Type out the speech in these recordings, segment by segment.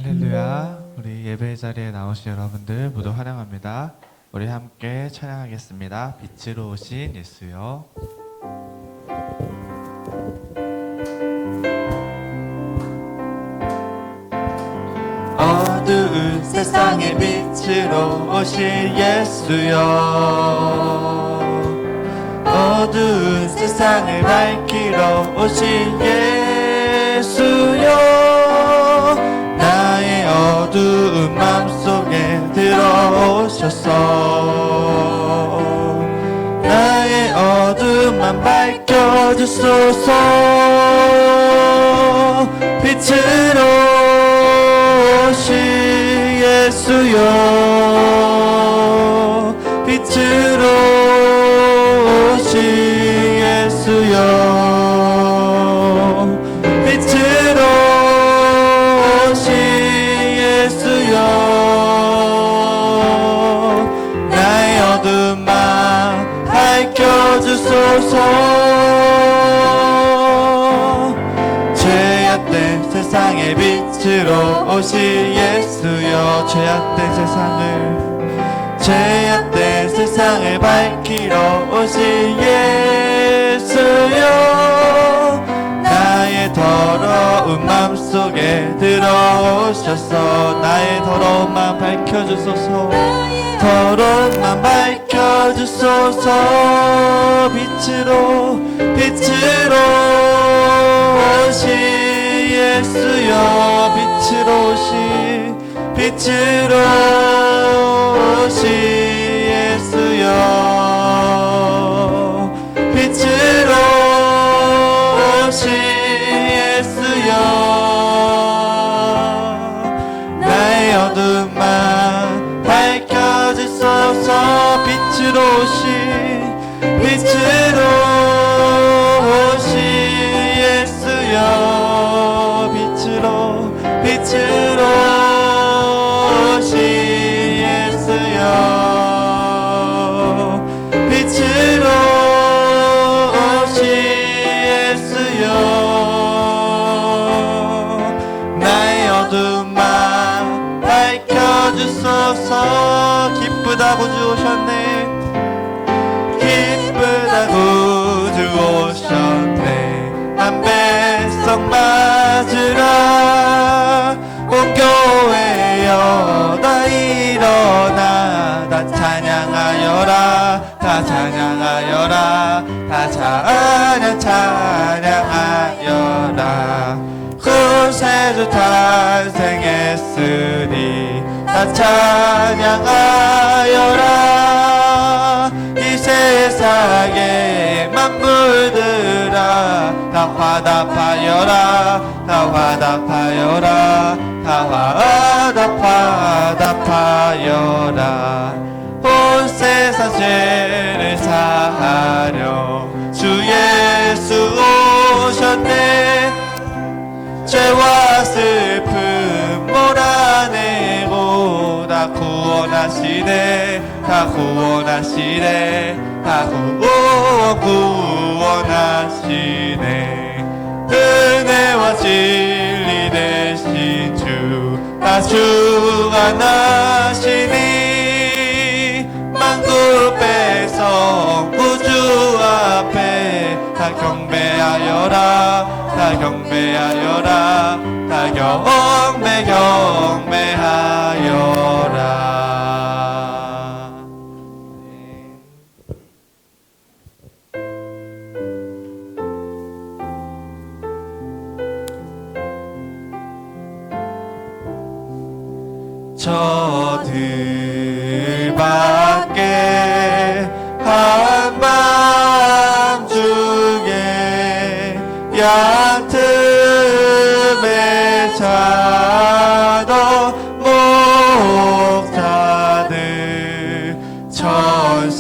할렐루야. 우리 예배 자리에 나오신 여러분들 모두 환영합니다. 우리 함께 찬양하겠습니다. 빛으로 오신 예수여. 어두운 세상의 빛으로 오신 예수여. 어두운 세상을 밝히러 오신 예수여. 나의 어두운 맘속에 들어오셔서 나의 어둠만 밝혀주소서. 빛으로 오신 예수여. 빛으로 오신 예수여. 빛으로 오신 예수여. 나의 어둠만 밝혀주소서. 죄악된 세상의 빛으로 오신 예수여. 죄악된 세상을 밝히러 오신 예수여. 나의 더러운 맘속에 들어오셔서 나의 더러운 맘 밝혀주소서. 더러운 맘 밝혀주소서. 빛으로 오신 예수여. 빛으로 오신 예수여. 빛으로 오신 예수여. 나의 어둠만 밝혀주소서. 빛으로 오신 예수여. 빛으로 오신 예수여. 빛으로 오신 예수여. 나의 어둠만 밝혀주소서. 기쁘다고 주 오셨네. 기쁘다고 주 오셨네. 한 배석 맞으라. 온 교회여 다 일어나. 다 찬양하여라. 다 찬양하여라. 다 찬양하여라. 구세주 탄생했으니 다 찬양하여라. 이 세상의 만물들아 다 화답하여라. 다 화답하여라. 다 화답하여라. 온 세상 죄를 사하려 주 예수 오셨네. 죄와 슬픔 몰아내고 다 구원하시네. 다 구원하시네. 은혜와 진리 되신 주 다 주관하시니. 만국 배성 구주 앞에 다 경배하여라. 다 경배하여라. 저들밖에 한밤중에 얕음에 자던 목자들 천사들이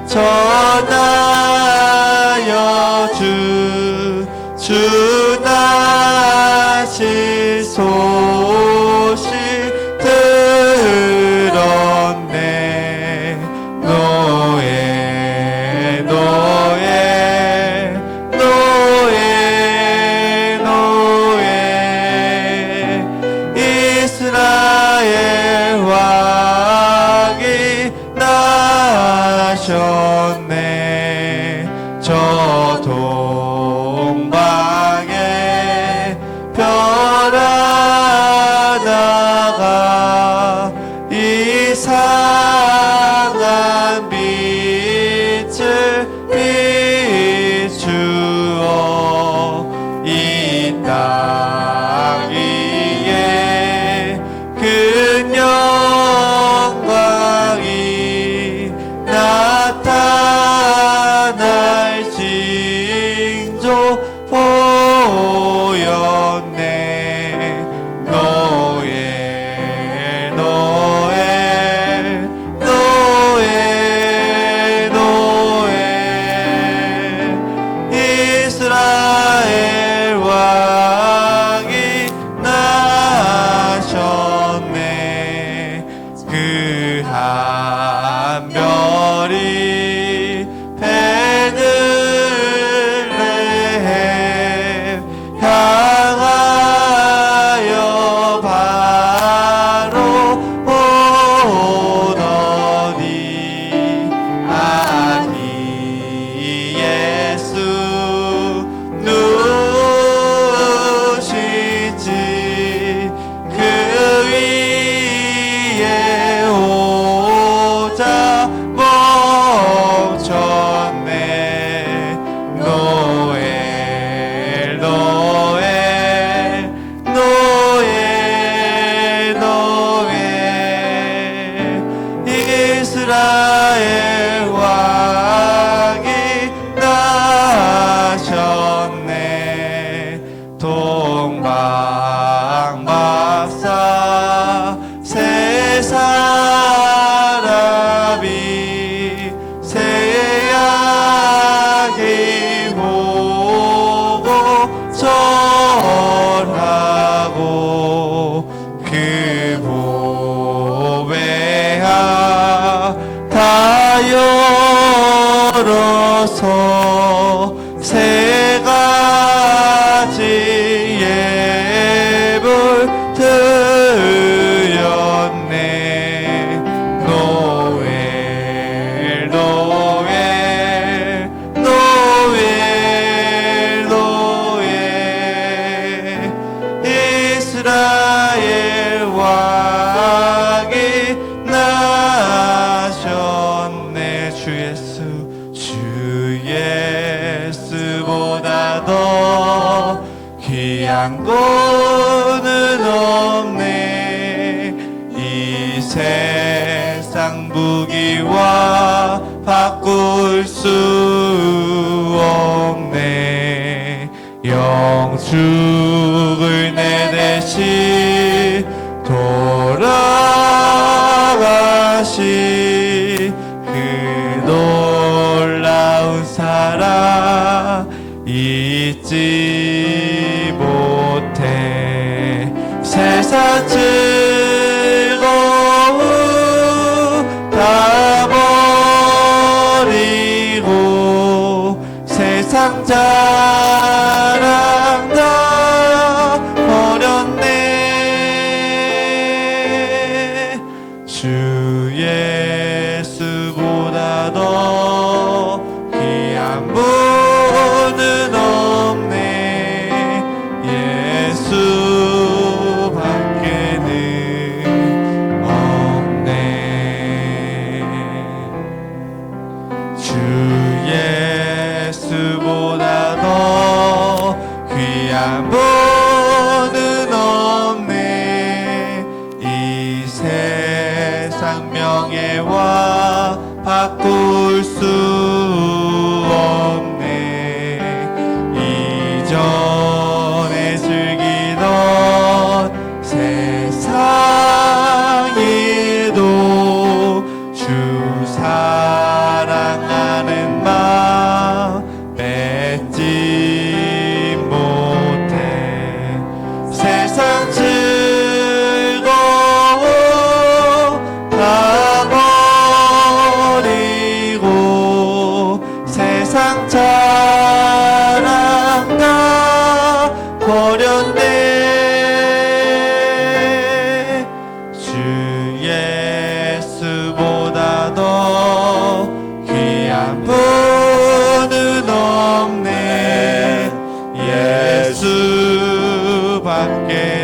전하여 주 나실 소 나기에 큰 영광이 나타날 징조 보였네. 노엘 노엘 노엘 노엘 이스라엘 왕이 나셨네. 그 한 별이 베들레헴 향하여 바로 오더니 아기 예수 누우시지 그 위에 오자 멈췄네. 노엘 노엘 노엘 노엘 이스라엘 왕이 나셨네. 동방박사 세 사람이 새야기 보고 절하고 그 보배하 다 열어서 세 가지 예물 드렸네. 노엘 노엘 노엘 노엘 이스라엘 왕이 나셨네. 주 예수보다 더 귀한 고는 없네. 이 세상 무기와 바꿀 수 없네. 영축을 내 대신 돌아가시 그 놀라운 사랑 잊지 못해. 세상 즐거움 다 버리고 세상 자랑 다 버렸네. 주 예수보다 더 귀한 분은 없네. 예수밖에는 없네. 주 예수보다 더 귀한 분은 없네. 이 세상 명예와 바꿀 수 없네. 이전에 즐기던 세상에도 주 사랑하는 마음 뺏지 못해. 세상 즐거움 다 버리고 세상 자랑 다 버렸네. 주 예수보다 더 귀한 분은 없네.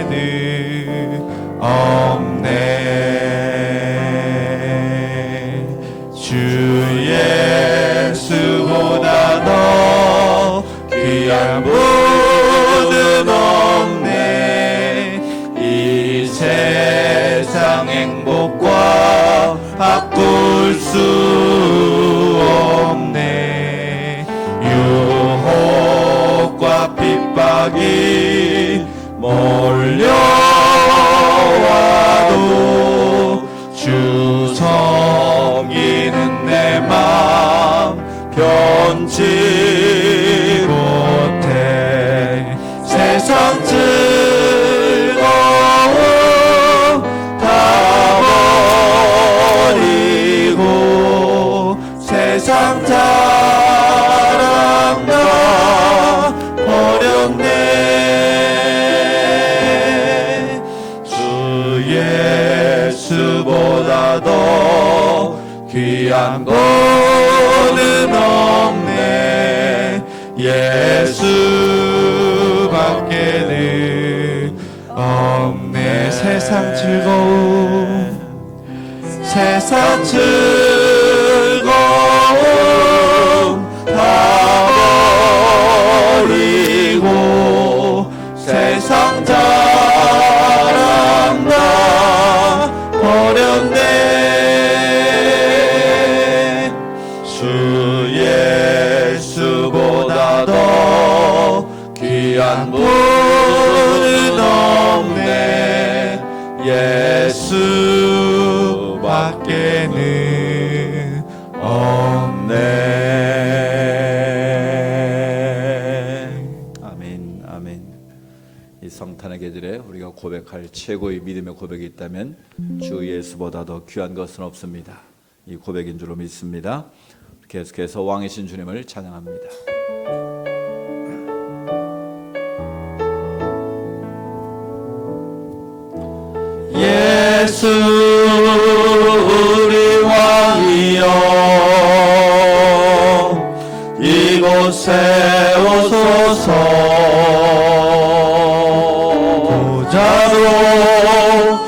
예수밖에는 없네. 주 예수보다 더 귀한 분은 없네. 멈출 수 없네. 유혹과 핍박이 몰려와도 주 섬기는 내 맘 변치 못해. 세상 즐거움 다 버리고 세상 자랑 다 버렸네. 주 예수보다 더 귀한 거는 없네. 예수밖에는 없네. 세상 즐거움 세상 즐거움 다 버리고 세상 자랑 다 버렸네. 주 예수보다 더 귀한 분은 없네. 예수밖에는 없네. 아멘, 아멘. 이 성탄의 계절에 우리가 고백할 최고의 믿음의 고백이 있다면 주 예수보다 더 귀한 것은 없습니다. 이 고백인 줄로 믿습니다. 계속해서 왕이신 주님을 찬양합니다. 예수 우리 왕이여 이곳에 오소서. 보좌로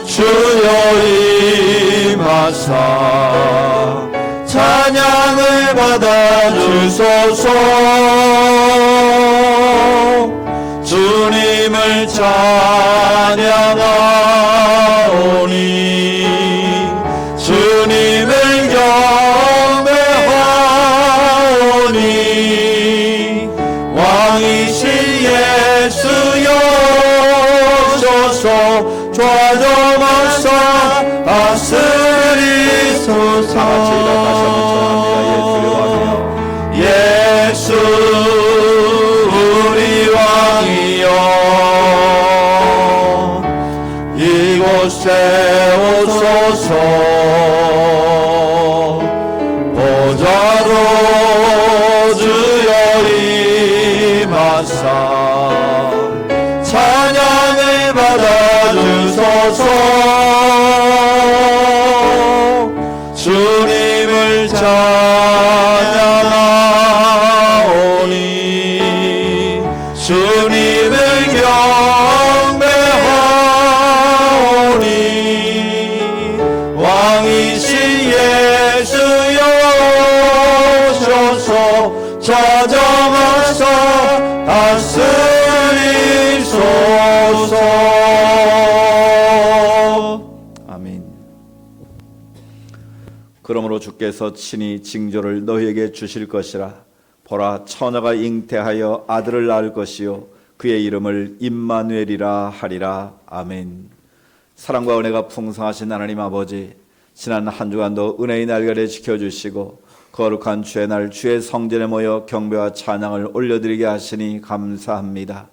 주여 임하사 찬양을 받아주소서. 주님을 찬양하오니 주님을 경배하오니 왕이신 예수여 오소서. 좌정하사 다스리소서. 예수 우리 왕이여 이곳에 오소서. 보좌로 주여 임하사 찬양을 받아주소서. 주님을 찬양하오니 주님을 경배하오니 왕이신 예수여 오소서. 좌정하사 다스리소서. 아멘. 그러므로 주께서 친히 징조를 너희에게 주실 것이라. 보라, 처녀가 잉태하여 아들을 낳을 것이요 그의 이름을 임마누엘이라 하리라. 아멘. 사랑과 은혜가 풍성하신 하나님 아버지, 지난 한 주간도 은혜의 날개를 지켜주시고 거룩한 주의 날 주의 성전에 모여 경배와 찬양을 올려드리게 하시니 감사합니다.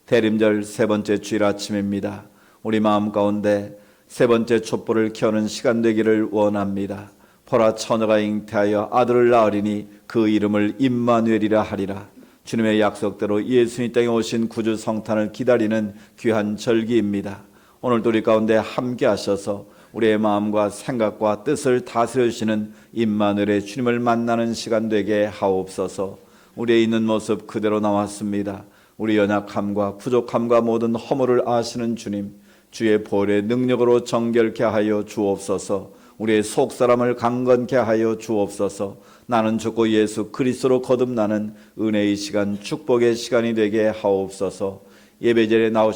대림절 세 번째 주일 아침입니다. 우리 마음 가운데 세 번째 촛불을 켜는 시간 되기를 원합니다. 보라, 처녀가 잉태하여 아들을 낳으리니 그 이름을 임마누엘이라 하리라. 주님의 약속대로 예수님 땅에 오신 구주 성탄을 기다리는 귀한 절기입니다. 오늘도 우리 가운데 함께 하셔서 우리의 마음과 생각과 뜻을 다스려 주시는 임마누엘의 주님을 만나는 시간 되게 하옵소서. 우리의 있는 모습 그대로 나왔습니다. 우리 연약함과 부족함과 모든 허물을 아시는 주님, 주의 보혈의 능력으로 정결케 하여 주옵소서. 우리의 속사람을 강건케 하여 주옵소서. 나는 죽고 예수 그리스도로 거듭나는 은혜의 시간, 축복의 시간이 되게 하옵소서. 예배절에 나올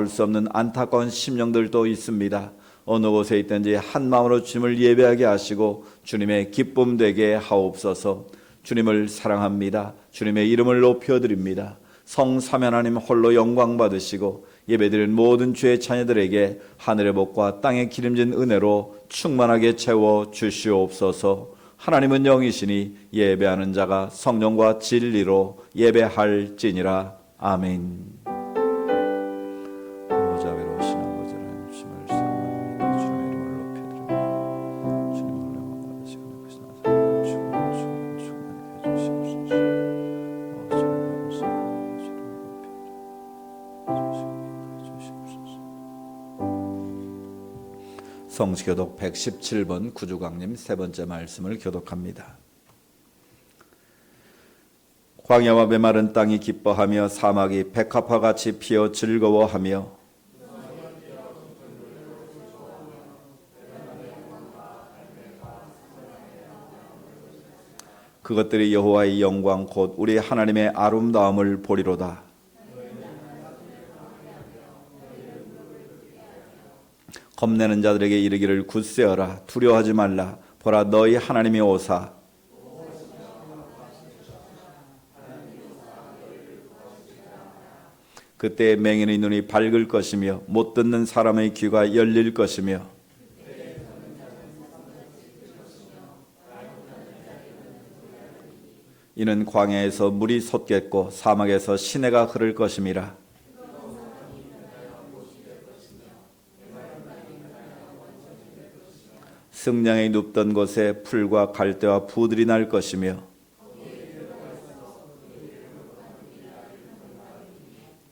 수 없는 안타까운 심령들도 있습니다. 어느 곳에 있든지 한 마음으로 주님을 예배하게 하시고 주님의 기쁨 되게 하옵소서. 주님을 사랑합니다. 주님의 이름을 높여드립니다. 성삼위 하나님 홀로 영광 받으시고 예배드린 모든 주의 자녀들에게 하늘의 복과 땅의 기름진 은혜로 충만하게 채워 주시옵소서. 하나님은 영이시니 예배하는 자가 성령과 진리로 예배할지니라. 아멘. 자비로우신 아버지 하나님, 주님을 사랑합니다. 주님의 이름을 높여드립니다. 주님을 영광 받으시고 높이시는 사랑을 충만하게 해주시옵소서. 성시교독 117번 구주광님 세 번째 말씀을 교독합니다. 광야와 메마른 땅이 기뻐하며 사막이 백합화 같이 피어 즐거워하며 그것들이 여호와의 영광 곧 우리 하나님의 아름다움을 보리로다. 겁내는 자들에게 이르기를 굳세어라. 두려워하지 말라. 보라 너희 하나님이 오사. 그때 맹인의 눈이 밝을 것이며 못 듣는 사람의 귀가 열릴 것이며 이는 광야에서 물이 솟겠고 사막에서 시내가 흐를 것임이라. 승냥이 눕던 곳에 풀과 갈대와 부들이 날 것이며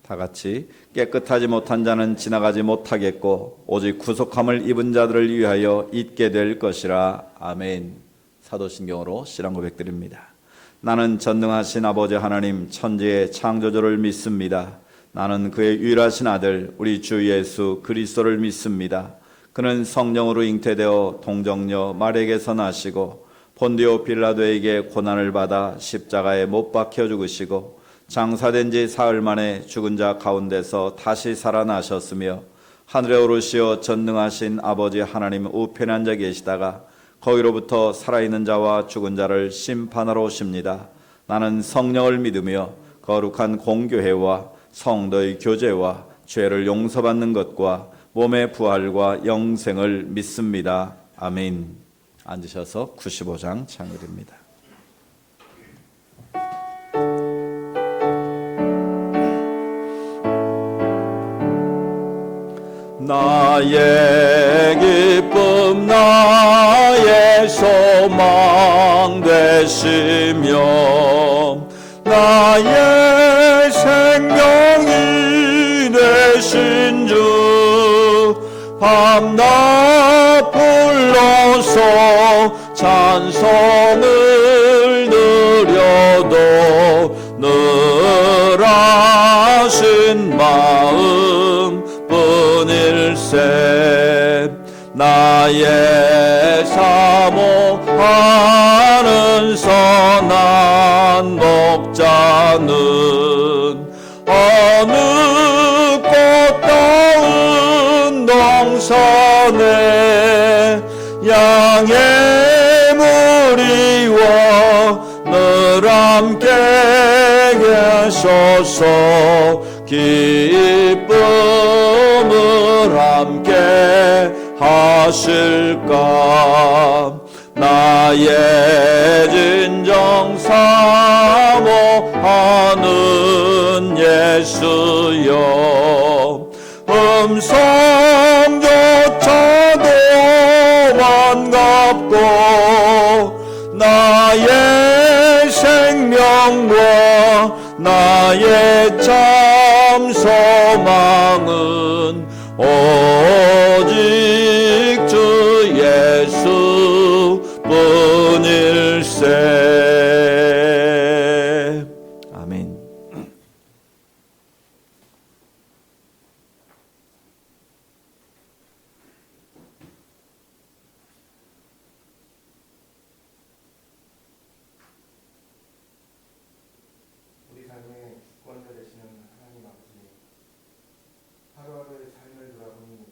다 같이 깨끗하지 못한 자는 지나가지 못하겠고 오직 구속함을 입은 자들을 위하여 있게 될 것이라. 아멘. 사도신경으로 신앙 고백드립니다. 나는 전능하신 아버지 하나님 천지의 창조주를 믿습니다. 나는 그의 유일하신 아들 우리 주 예수 그리스도를 믿습니다. 그는 성령으로 잉태되어 동정녀 마리아에게서 나시고 본디오 빌라도에게 고난을 받아 십자가에 못 박혀 죽으시고 장사된 지 사흘 만에 죽은 자 가운데서 다시 살아나셨으며 하늘에 오르시어 전능하신 아버지 하나님 우편에 앉아 계시다가 거기로부터 살아있는 자와 죽은 자를 심판하러 오십니다. 나는 성령을 믿으며 거룩한 공교회와 성도의 교제와 죄를 용서받는 것과 몸의 부활과 영생을 믿습니다. 아멘. 앉으셔서 95장 창일입니다. 나의 기쁨 나의 소망 되시며 나의 생명이 되신 주 밤낮 불러서 찬송을 드려도 늘 하신 마음 뿐일세. 나의 사모하는 선한 목자는 어느 꽃다운 동산에 양의 무리와 늘 함께 계셔서 기쁨을 함께 하실까. 나의 진정 사모하는 예수여 음성조차도 반갑고 나의 생명과 나의 참 소망은 오직 주 예수 뿐일세. 아멘. 우리 삶의 주권자 되시는 하나님 아버지, 하루하루의 삶을 돌아보니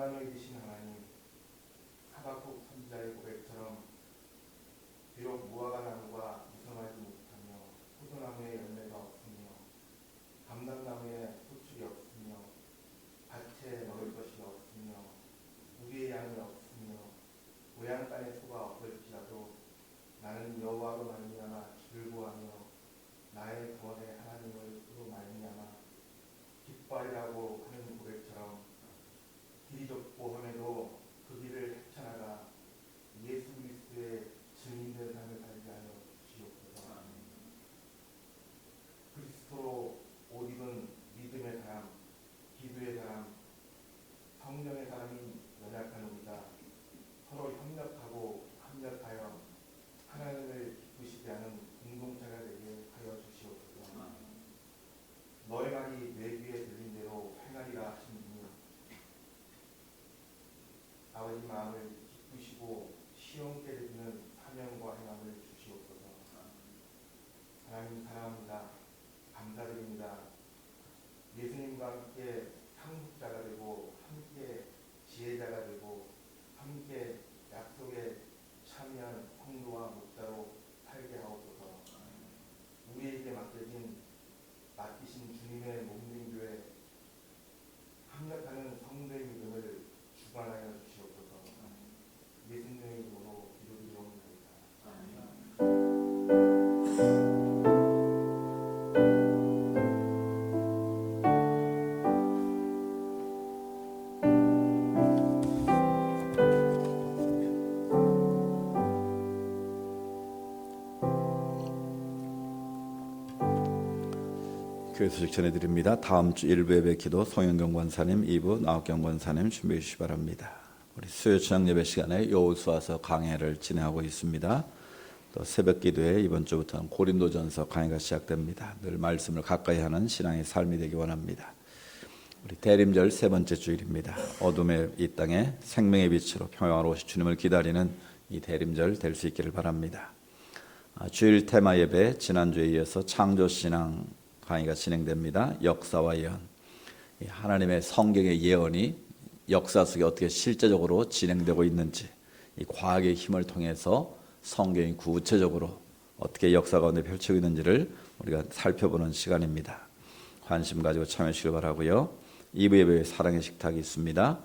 임마누엘 되신 하나님, 하박국 선지자의 고백처럼 비록 무화과 나무가 무성하지 못하며 포도나무에 열매가 없으며 감람나무에 소출이 없으며 밭에 먹을 것이 없으며 우리의 양이 없으며 고향간의 소가 없을지라도 나는 여호와로 말미암아 즐거워하며 나의 구원의 하나님으로 말미암아 기뻐하리라고 하는 고백처럼 길이 좁고 험해도 그 길을 헤쳐나가 예수 그리스도의 증인된 삶을 살게 하여 주시옵소서. 그리스도로 옷 입은 믿음의 사람, 기도의 사람, 성령의 사람이 연약한 우리가 서로 협력하고 합력하여 하나님을 기쁘시게 하는 공동체가 되게 하여 주시옵소서. 너의 말이 내 귀에 들린 대로 행하리라 하신 분이 아버지 마음을 기쁘시고 시원케 해주는 사명과 행함을 주시옵소서. 하나님 사랑합니다. 감사드립니다. 예수님과 함께 상속자가 되고 함께 지혜자가 되고 함께 약속에 참여한 성도와 목자로 살게 하옵소서. 우리에게 맡기신 주님의 몸된 교회 합력하는 성도의 믿음을 주관하여 주시옵소서. 예수님의 이름으로 기도드리옵나이다. 교회 소식 전해드립니다. 다음 주 1부 예배 기도 송영경 권사님, 2부 나옥경 권사님 준비해 주시기 바랍니다. 우리 수요 저녁 예배 시간에 여호수아서 강해를 진행하고 있습니다. 또 새벽 기도에 이번 주부터는 고린도전서 강해가 시작됩니다. 늘 말씀을 가까이 하는 신앙의 삶이 되기 원합니다. 우리 대림절 세 번째 주일입니다. 어둠의 이 땅에 생명의 빛으로 평화로 오신 주님을 기다리는 이 대림절 될 수 있기를 바랍니다. 주일 테마 예배 지난주에 이어서 창조신앙 강의가 진행됩니다. 역사와 예언. 하나님의 성경의 예언이 역사 속에 어떻게 실제적으로 진행되고 있는지, 이 과학의 힘을 통해서 성경이 구체적으로 어떻게 역사 가운데 펼치고 있는지를 우리가 살펴보는 시간입니다. 관심 가지고 참여해 주시기 바라고요. 2부 예배에 사랑의 식탁이 있습니다.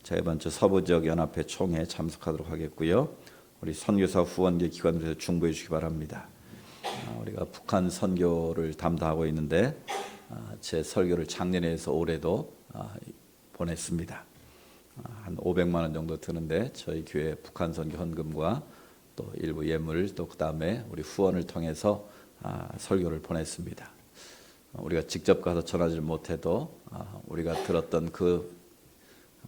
자, 이번 주 서부지역연합회 총회에 참석하도록 하겠고요. 우리 선교사 후원계 기관들에서 중보해 주시기 바랍니다. 우리가 북한 선교를 담당하고 있는데 제 설교를 작년에 해서 올해도 보냈습니다. 한 500만 원 정도 드는데 저희 교회 북한 선교 헌금과 또 일부 예물 또 그다음에 우리 후원을 통해서 설교를 보냈습니다. 우리가 직접 가서 전하지 못해도 우리가 들었던 그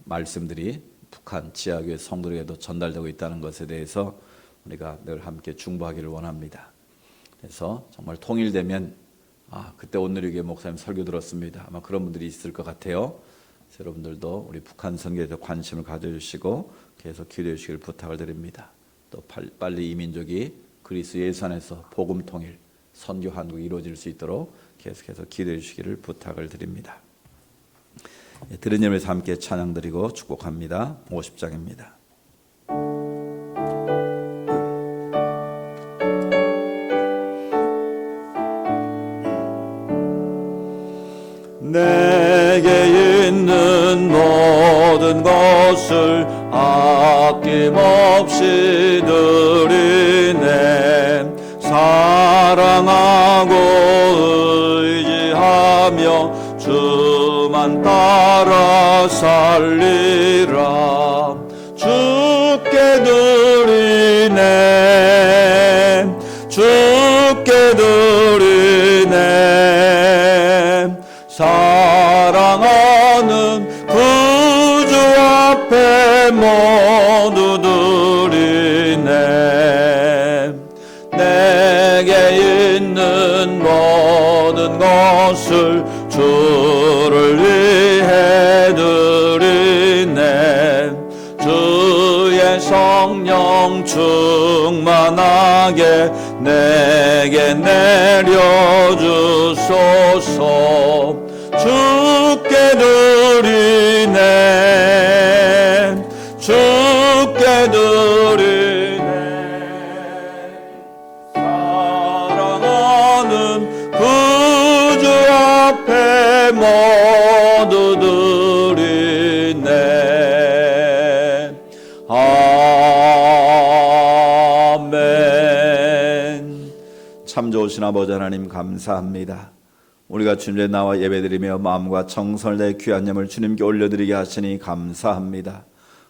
말씀들이 북한 지하교회 성도에게도 전달되고 있다는 것에 대해서 우리가 늘 함께 중보하기를 원합니다. 그래서 정말 통일되면 그때 온누리교회 목사님 설교 들었습니다. 아마 그런 분들이 있을 것 같아요. 그래서 여러분들도 우리 북한 선교에 대해 관심을 가져주시고 계속 기도해 주시길 부탁을 드립니다. 또 빨리 이 민족이 그리스도 예수 안에서 복음 통일, 선교 한국이 이루어질 수 있도록 계속해서 기도해 주시기를 부탁을 드립니다. 들은 예배에서 함께 찬양 드리고 축복합니다. 50장입니다. 내게 있는 모든 것을 아낌없이 드리네. 사랑하고 의지하며 주만 따라 살리라. 주께 드리네. 주께 드리네. 사랑하는 구주 앞에 모두 드리네. 내게 있는 모든 것을 주를 위해 드리네. 주의 성령 충만하게 내게 내려주소서. 주께 드리네. 참 좋으신 아버지 하나님 감사합니다. 우리가 주님께 나와 예배드리며 마음과 정성을 다해 귀한 예물 주님께 올려드리게 하시니 감사합니다.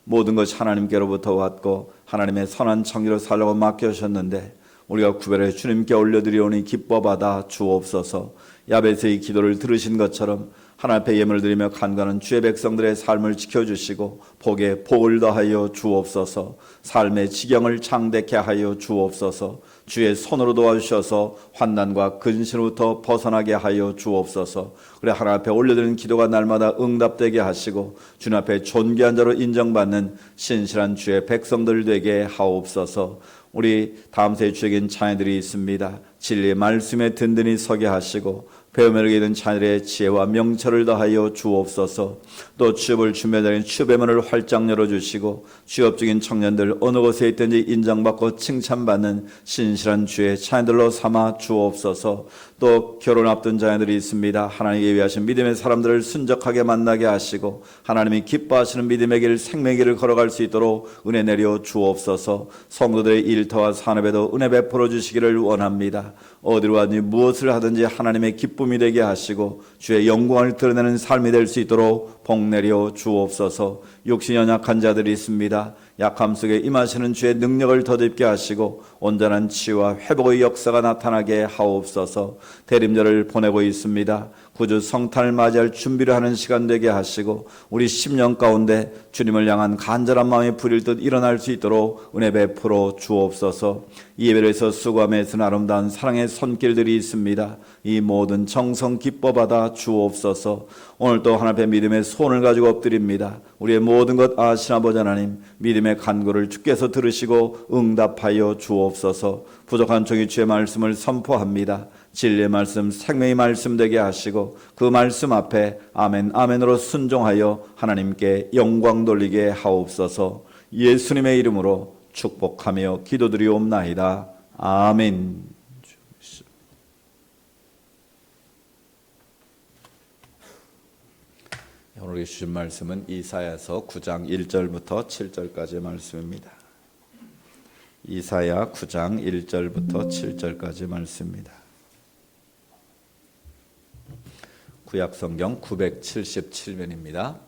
모든 것이 하나님께로부터 왔고 하나님의 선한 청기로 살라고 맡겨주셨는데 우리가 구별해 주님께 올려드리오니 기뻐 받아 주옵소서. 야베스의 기도를 들으신 것처럼 하나님 앞에 예물을 드리며 간구하는 주의 백성들의 삶을 지켜주시고 복에 복을 더하여 주옵소서. 삶의 지경을 창대케 하여 주옵소서. 주의 손으로 도와주셔서 환난과 근심으로부터 벗어나게 하여 주옵소서. 그래 하나님 앞에 올려드리는 기도가 날마다 응답되게 하시고 주님 앞에 존귀한 자로 인정받는 신실한 주의 백성들 되게 하옵소서. 우리 다음 세대 주에겐 자녀들이 있습니다. 진리의 말씀에 든든히 서게 하시고 배움에게 있는 자녀들의 지혜와 명철을 더하여 주옵소서. 또 취업을 준비하는 취업의 문을 활짝 열어주시고 취업 중인 청년들 어느 곳에 있든지 인정받고 칭찬받는 신실한 주의 자녀들로 삼아 주옵소서. 또 결혼 앞둔 자녀들이 있습니다. 하나님께 위하신 믿음의 사람들을 순적하게 만나게 하시고 하나님이 기뻐하시는 믿음의 길 생명의 길을 걸어갈 수 있도록 은혜 내려 주옵소서. 성도들의 일터와 산업에도 은혜 베풀어 주시기를 원합니다. 어디로 가든지 무엇을 하든지 하나님의 기쁨이 되게 하시고 주의 영광을 드러내는 삶이 될 수 있도록 복 내려 주옵소서. 육신이 연약한 자들이 있습니다. 약함 속에 임하시는 주의 능력을 더딥게 하시고 온전한 치유와 회복의 역사가 나타나게 하옵소서. 대림절을 보내고 있습니다. 구주 성탄을 맞이할 준비를 하는 시간 되게 하시고 우리 10년 가운데 주님을 향한 간절한 마음이 부릴 듯 일어날 수 있도록 은혜 베풀어 주옵소서. 이 예배를 해서 수고함에 애쓴 아름다운 사랑의 손길들이 있습니다. 이 모든 정성 기뻐 받아 주옵소서. 오늘도 하나님 앞에 믿음의 손을 가지고 엎드립니다. 우리의 모든 것 아시는 아버지 하나님, 믿음의 간구를 주께서 들으시고 응답하여 주옵소서. 부족한 종이 주의 말씀을 선포합니다. 진리의 말씀, 생명의 말씀 되게 하시고 그 말씀 앞에 아멘 아멘으로 순종하여 하나님께 영광 돌리게 하옵소서. 예수님의 이름으로 축복하며 기도드리옵나이다. 아멘. 오늘 주신 말씀은 이사야서 9장 1절부터 7절까지의 말씀입니다. 이사야 9장 1절부터 7절까지 말씀입니다. 구약성경 977면입니다.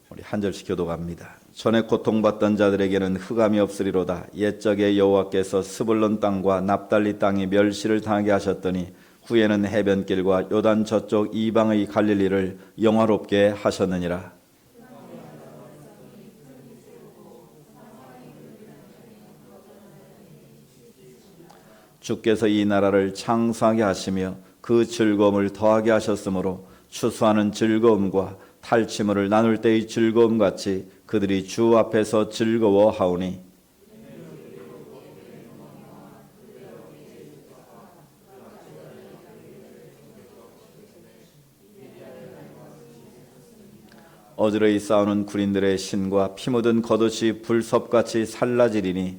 우리 한 절씩 교독합니다. 전에 고통받던 자들에게는 흑암이 없으리로다. 옛적에 여호와께서 스불론 땅과 납달리 땅이 멸시를 당하게 하셨더니 후에는 해변길과 요단 저쪽 이방의 갈릴리를 영화롭게 하셨느니라. 주께서 이 나라를 창수하게 하시며 그 즐거움을 더하게 하셨으므로 추수하는 즐거움과 탈취물을 나눌 때의 즐거움 같이 그들이 주 앞에서 즐거워하오니 어지러이 싸우는 군인들의 신과 피 묻은 겉옷이 불섭같이 살라지리니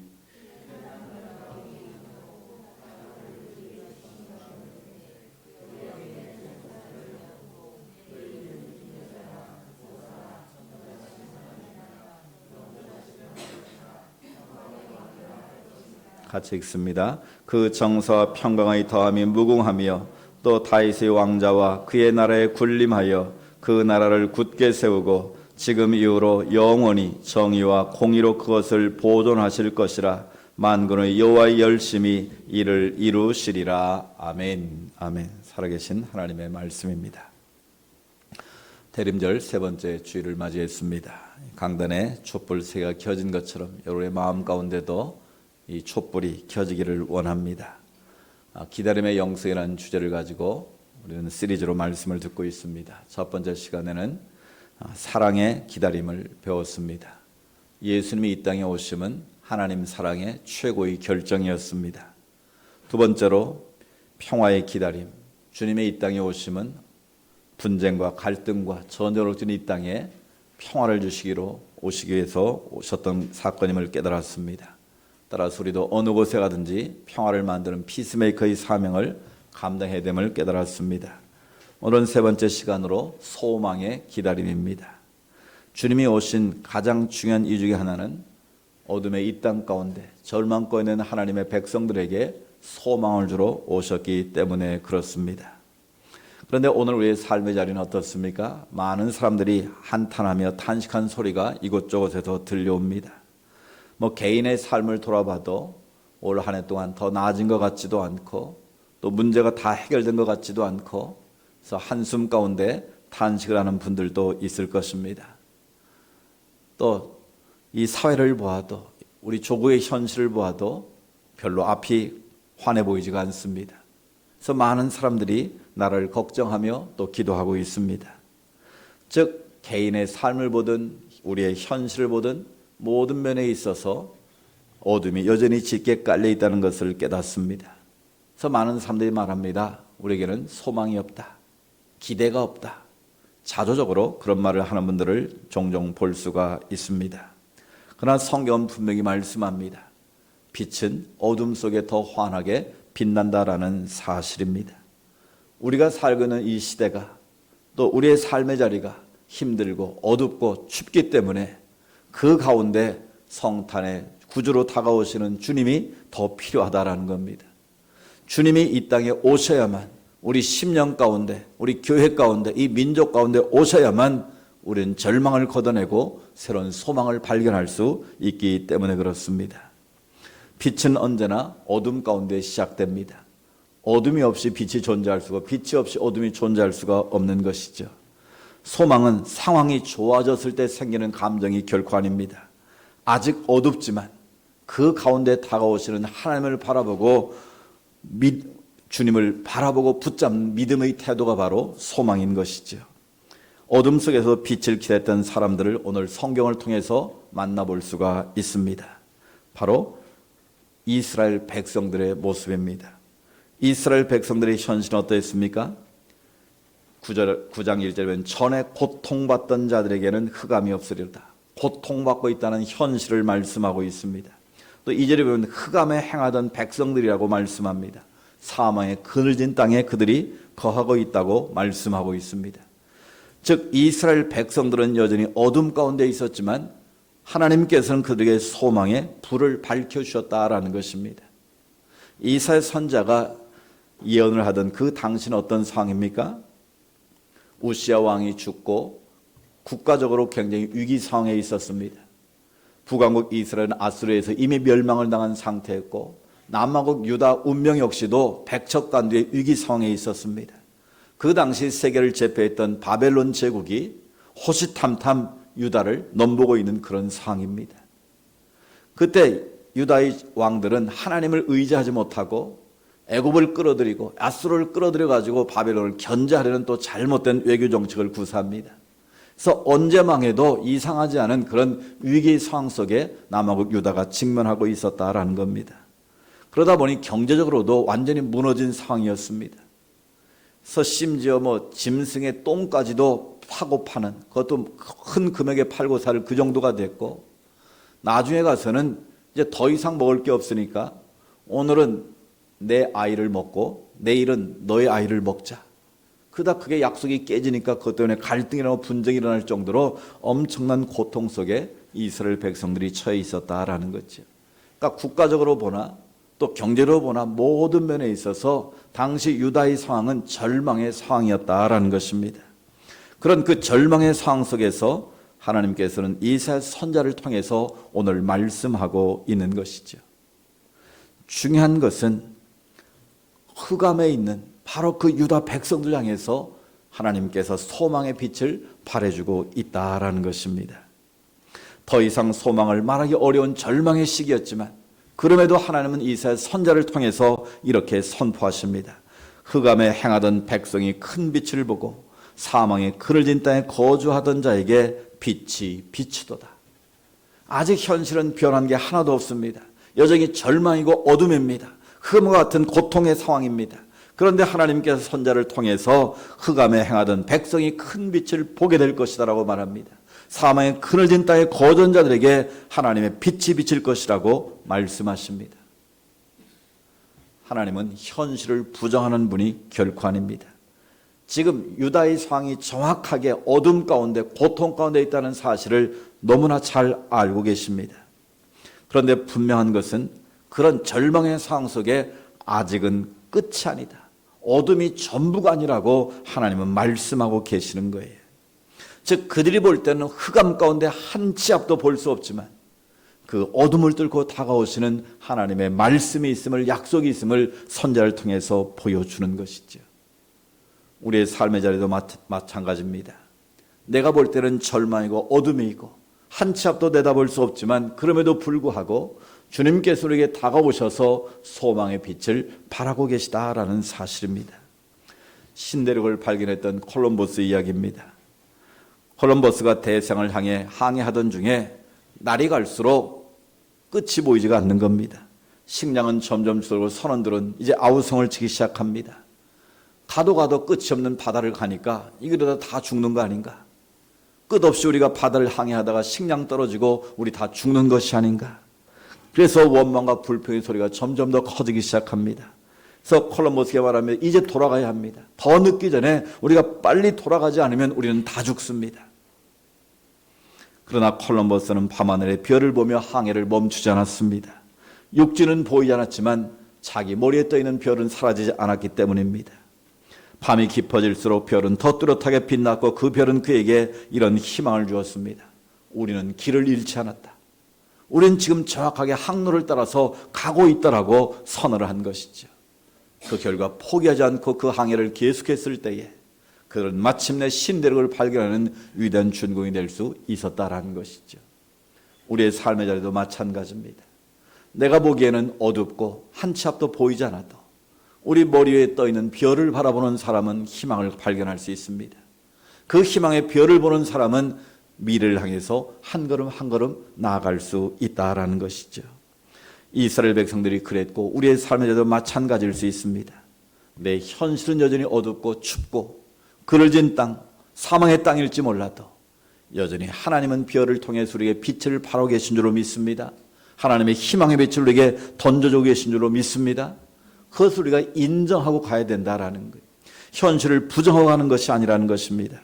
같이 읽습니다. 그 정서와 평강의 더함이 무궁하며 또 다윗의 왕자와 그의 나라에 군림하여 그 나라를 굳게 세우고 지금 이후로 영원히 정의와 공의로 그것을 보존하실 것이라. 만군의 여호와의 열심히 이를 이루시리라. 아멘. 아멘. 살아계신 하나님의 말씀입니다. 대림절 세 번째 주일을 맞이했습니다. 강단에 촛불 세 개가 켜진 것처럼 여러분의 마음 가운데도 이 촛불이 켜지기를 원합니다. 기다림의 영성이라는 주제를 가지고 우리는 시리즈로 말씀을 듣고 있습니다. 첫 번째 시간에는 사랑의 기다림을 배웠습니다. 예수님이 이 땅에 오심은 하나님 사랑의 최고의 결정이었습니다. 두 번째로 평화의 기다림. 주님의 이 땅에 오심은 분쟁과 갈등과 전쟁을 주는 이 땅에 평화를 주시기로 오시기 위해서 오셨던 사건임을 깨달았습니다. 따라서 우리도 어느 곳에 가든지 평화를 만드는 피스메이커의 사명을 감당해야 됨을 깨달았습니다. 오늘은 세 번째 시간으로 소망의 기다림입니다. 주님이 오신 가장 중요한 이유 중에 하나는 어둠의 이 땅 가운데 절망고 있는 하나님의 백성들에게 소망을 주러 오셨기 때문에 그렇습니다. 그런데 오늘 우리의 삶의 자리는 어떻습니까? 많은 사람들이 한탄하며 탄식한 소리가 이곳저곳에서 들려옵니다. 개인의 삶을 돌아봐도 올 한 해 동안 더 나아진 것 같지도 않고 또 문제가 다 해결된 것 같지도 않고 그래서 한숨 가운데 탄식을 하는 분들도 있을 것입니다. 또 이 사회를 보아도 우리 조국의 현실을 보아도 별로 앞이 환해 보이지가 않습니다. 그래서 많은 사람들이 나를 걱정하며 또 기도하고 있습니다. 즉 개인의 삶을 보든 우리의 현실을 보든 모든 면에 있어서 어둠이 여전히 짙게 깔려 있다는 것을 깨닫습니다. 그래서 많은 사람들이 말합니다. 우리에게는 소망이 없다. 기대가 없다. 자조적으로 그런 말을 하는 분들을 종종 볼 수가 있습니다. 그러나 성경은 분명히 말씀합니다. 빛은 어둠 속에 더 환하게 빛난다라는 사실입니다. 우리가 살고 있는 이 시대가 또 우리의 삶의 자리가 힘들고 어둡고 춥기 때문에 그 가운데 성탄의 구주로 다가오시는 주님이 더 필요하다라는 겁니다. 주님이 이 땅에 오셔야만 우리 심령 가운데, 우리 교회 가운데, 이 민족 가운데 오셔야만 우리는 절망을 걷어내고 새로운 소망을 발견할 수 있기 때문에 그렇습니다. 빛은 언제나 어둠 가운데 시작됩니다. 어둠이 없이 빛이 존재할 수가, 빛이 없이 어둠이 존재할 수가 없는 것이죠. 소망은 상황이 좋아졌을 때 생기는 감정이 결코 아닙니다. 아직 어둡지만 그 가운데 다가오시는 하나님을 바라보고 주님을 바라보고 붙잡는 믿음의 태도가 바로 소망인 것이죠. 어둠 속에서 빛을 기다렸던 사람들을 오늘 성경을 통해서 만나볼 수가 있습니다. 바로 이스라엘 백성들의 모습입니다. 이스라엘 백성들의 현실은 어떠했습니까? 9장 1절에 보면 전에 고통받던 자들에게는 흑암이 없으리로다. 고통받고 있다는 현실을 말씀하고 있습니다. 또 2절에 보면 흑암에 행하던 백성들이라고 말씀합니다. 사망의 그늘진 땅에 그들이 거하고 있다고 말씀하고 있습니다. 즉 이스라엘 백성들은 여전히 어둠 가운데 있었지만 하나님께서는 그들에게 소망의 불을 밝혀주셨다라는 것입니다. 이사야 선지자가 예언을 하던 그 당시는 어떤 상황입니까? 우시야 왕이 죽고 국가적으로 굉장히 위기 상황에 있었습니다. 북왕국 이스라엘은 아수르에서 이미 멸망을 당한 상태였고 남왕국 유다 운명 역시도 백척간두의 위기 상황에 있었습니다. 그 당시 세계를 제패했던 바벨론 제국이 호시탐탐 유다를 넘보고 있는 그런 상황입니다. 그때 유다의 왕들은 하나님을 의지하지 못하고 애굽을 끌어들이고 아수르를 끌어들여 가지고 바벨론을 견제하려는 또 잘못된 외교 정책을 구사합니다. 그래서 언제 망해도 이상하지 않은 그런 위기 상황 속에 남왕국 유다가 직면하고 있었다라는 겁니다. 그러다 보니 경제적으로도 완전히 무너진 상황이었습니다. 그래서 심지어 짐승의 똥까지도 파고 파는, 그것도 큰 금액에 팔고 살 그 정도가 됐고, 나중에 가서는 이제 더 이상 먹을 게 없으니까 오늘은 내 아이를 먹고 내일은 너의 아이를 먹자. 그러다 그게 약속이 깨지니까 그것 때문에 갈등이 일어나고 분쟁이 일어날 정도로 엄청난 고통 속에 이스라엘 백성들이 처해 있었다라는 거죠. 그러니까 국가적으로 보나 또 경제로 보나 모든 면에 있어서 당시 유다의 상황은 절망의 상황이었다라는 것입니다. 그런 그 절망의 상황 속에서 하나님께서는 이사야 선지자를 통해서 오늘 말씀하고 있는 것이죠. 중요한 것은 흑암에 있는 바로 그 유다 백성들 향해서 하나님께서 소망의 빛을 발해주고 있다라는 것입니다. 더 이상 소망을 말하기 어려운 절망의 시기였지만 그럼에도 하나님은 이사야 선지자를 통해서 이렇게 선포하십니다. 흑암에 행하던 백성이 큰 빛을 보고 사망의 그늘진 땅에 거주하던 자에게 빛이 비치도다. 아직 현실은 변한 게 하나도 없습니다. 여전히 절망이고 어둠입니다. 흑암과 같은 고통의 상황입니다. 그런데 하나님께서 선지자를 통해서 흑암에 행하던 백성이 큰 빛을 보게 될 것이다라고 말합니다. 사망의 그늘진 땅의 거주한 자들에게 하나님의 빛이 비칠 것이라고 말씀하십니다. 하나님은 현실을 부정하는 분이 결코 아닙니다. 지금 유다의 상황이 정확하게 어둠 가운데 고통 가운데 있다는 사실을 너무나 잘 알고 계십니다. 그런데 분명한 것은 그런 절망의 상황 속에 아직은 끝이 아니다. 어둠이 전부가 아니라고 하나님은 말씀하고 계시는 거예요. 즉 그들이 볼 때는 흑암 가운데 한 치 앞도 볼 수 없지만 그 어둠을 뚫고 다가오시는 하나님의 말씀이 있음을, 약속이 있음을 선자를 통해서 보여주는 것이죠. 우리의 삶의 자리도 마찬가지입니다. 내가 볼 때는 절망이고 어둠이고 한 치 앞도 내다볼 수 없지만 그럼에도 불구하고 주님께서 우리에게 다가오셔서 소망의 빛을 발하고 계시다라는 사실입니다. 신대륙을 발견했던 콜럼버스 이야기입니다. 콜럼버스가 대상을 향해 항해하던 중에 날이 갈수록 끝이 보이지가 않는 겁니다. 식량은 점점 줄고 선원들은 이제 아우성을 치기 시작합니다. 가도 끝이 없는 바다를 가니까 이러다 다 죽는 거 아닌가? 끝없이 우리가 바다를 항해하다가 식량 떨어지고 우리 다 죽는 것이 아닌가? 그래서 원망과 불평의 소리가 점점 더 커지기 시작합니다. 그래서 콜럼버스가 말하면 이제 돌아가야 합니다. 더 늦기 전에 우리가 빨리 돌아가지 않으면 우리는 다 죽습니다. 그러나 콜럼버스는 밤하늘의 별을 보며 항해를 멈추지 않았습니다. 육지는 보이지 않았지만 자기 머리에 떠있는 별은 사라지지 않았기 때문입니다. 밤이 깊어질수록 별은 더 뚜렷하게 빛났고 그 별은 그에게 이런 희망을 주었습니다. 우리는 길을 잃지 않았다. 우리는 지금 정확하게 항로를 따라서 가고 있다라고 선언을 한 것이죠. 그 결과 포기하지 않고 그 항해를 계속했을 때에 그들은 마침내 신대륙을 발견하는 위대한 준공이 될 수 있었다라는 것이죠. 우리의 삶의 자리도 마찬가지입니다. 내가 보기에는 어둡고 한 치 앞도 보이지 않아도 우리 머리 위에 떠있는 별을 바라보는 사람은 희망을 발견할 수 있습니다. 그 희망의 별을 보는 사람은 미래를 향해서 한 걸음 한 걸음 나아갈 수 있다라는 것이죠. 이스라엘 백성들이 그랬고 우리의 삶의 자리도 마찬가지일 수 있습니다. 내 현실은 여전히 어둡고 춥고 그늘진 땅, 사망의 땅일지 몰라도 여전히 하나님은 별을 통해서 우리에게 빛을 발하고 계신 줄로 믿습니다. 하나님의 희망의 빛을 우리에게 던져주고 계신 줄로 믿습니다. 그것을 우리가 인정하고 가야 된다라는 거예요. 현실을 부정하고 가는 것이 아니라는 것입니다.